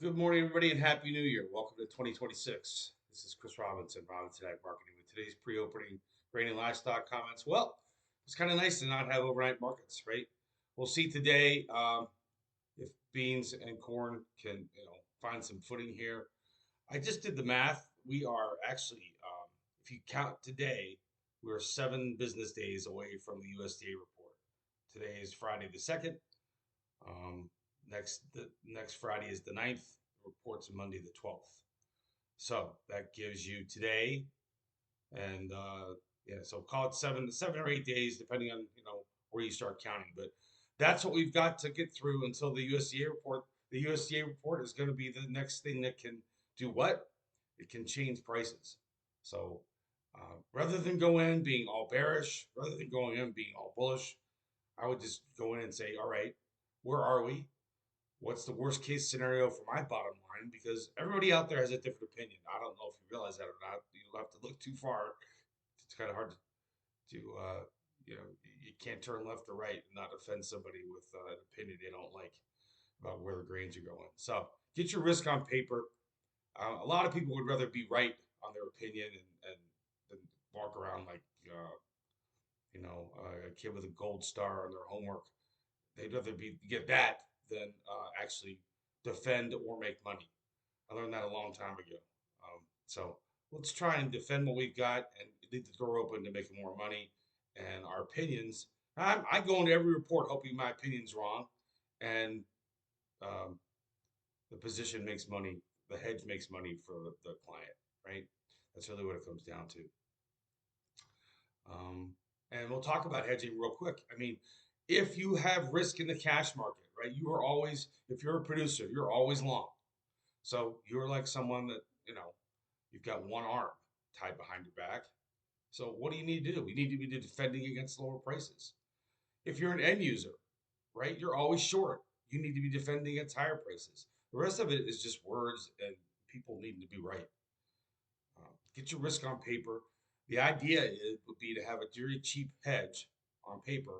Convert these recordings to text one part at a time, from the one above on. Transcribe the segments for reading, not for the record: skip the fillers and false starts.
Good morning, everybody, and Happy New Year. Welcome to 2026. This is Chris Robinson, Robinson Ag Marketing, with today's pre-opening grain and livestock comments. Well, it's kind of nice to not have overnight markets, right? We'll see today if beans and corn can, find some footing here. I just did the math. We are actually, if you count today, we're 7 business days away from the USDA report. Today is Friday the 2nd. Um, the next Friday is the 9th. Reports Monday the 12th. So that gives you today, and so call it 7 or 8 days, depending on where you start counting. But that's what we've got to get through until the USDA report. The USDA report is going to be the next thing that can do what? It can change prices. So rather than go in being all bearish, rather than going in being all bullish, I would just go in and say, all right, where are we? What's the worst case scenario for my bottom line? Because everybody out there has a different opinion. I don't know if you realize that or not. You don't have to look too far. It's kind of hard to you can't turn left or right and not offend somebody with an opinion they don't like about where the grains are going. So get your risk on paper. A lot of people would rather be right on their opinion and than walk around like a kid with a gold star on their homework. They'd rather get that than actually defend or make money. I learned that a long time ago. So let's try and defend what we've got and leave the door open to making more money. And our opinions, I go into every report hoping my opinion's wrong, and um, the position makes money, the hedge makes money for the client, right? That's really what it comes down to. Um, and we'll talk about hedging real quick. I mean, if you have risk in the cash market, right? You are always, if you're a producer, you're always long. So you're like someone that, you've got one arm tied behind your back. So what do you need to do? You need to be defending against lower prices. If you're an end user, right? You're always short. You need to be defending against higher prices. The rest of it is just words and people needing to be right. Get your risk on paper. The idea would be to have a very cheap hedge on paper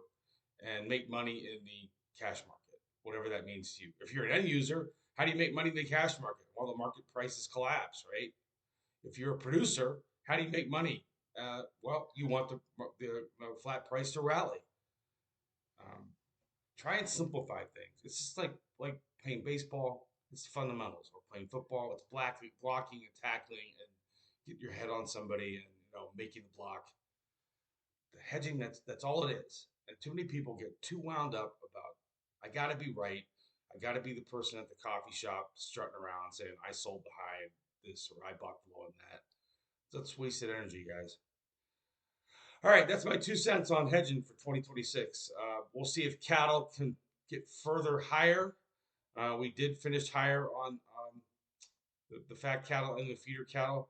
and make money in the cash market, whatever that means to you. If you're an end user, how do you make money in the cash market? Well, the market prices collapse, right? If you're a producer, how do you make money? Well, you want the flat price to rally. Um, Try and simplify things. It's just like playing baseball. It's fundamentals. Or playing football. It's blocking and tackling and get your head on somebody and making the block. The hedging, that's all it is. And too many people get too wound up about I gotta be right. I gotta be the person at the coffee shop strutting around saying I sold the high in this or I bought the low in that. That's wasted energy, guys. All right, that's my 2 cents on hedging for 2026. We'll see if cattle can get further higher. We did finish higher on the fat cattle and the feeder cattle,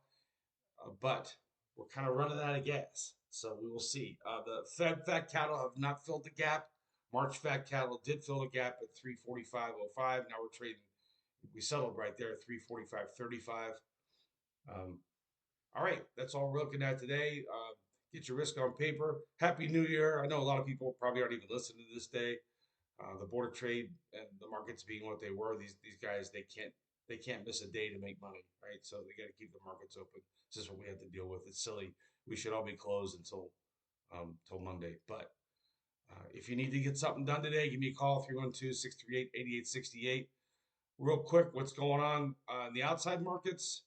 but we're kind of running out of gas. So we will see. The Fed fat cattle have not filled the gap. March fat cattle did fill the gap at 345.05. Now we're trading. We settled right there at 345.35. Um, all right, that's all we're looking at today. Get your risk on paper. Happy New Year. I know a lot of people probably aren't even listening to this day. The Board of Trade and the markets being what they were, these guys they can't miss a day to make money, right? So they got to keep the markets open. This is what we have to deal with. It's silly. We should all be closed until Monday. But if you need to get something done today, give me a call 312-638-8868. Real quick, what's going on in the outside markets?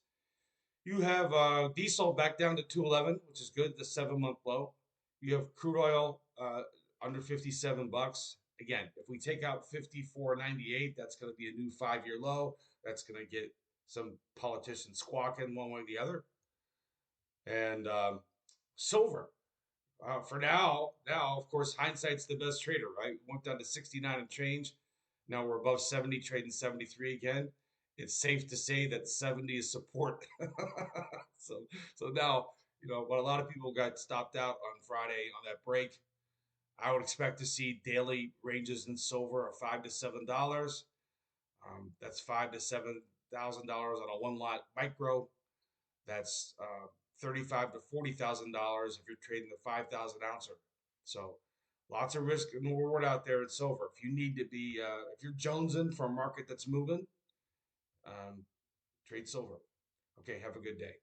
You have diesel back down to 211, which is good, the 7-month low. You have crude oil under $57. Again, if we take out 54.98, that's going to be a new 5-year low. That's going to get some politicians squawking one way or the other. And silver, for now, of course, hindsight's the best trader, right? We went down to 69 and change. Now we're above 70, trading 73 again. It's safe to say that 70 is support. so so now, when a lot of people got stopped out on Friday on that break, I would expect to see daily ranges in silver of $5 to $7. That's $5,000 to $7,000 on a one lot micro. That's $35,000 to $40,000 if you're trading the 5,000 ouncer. So lots of risk and reward out there in silver. If you need to be, if you're jonesing for a market that's moving, trade silver. Okay, have a good day.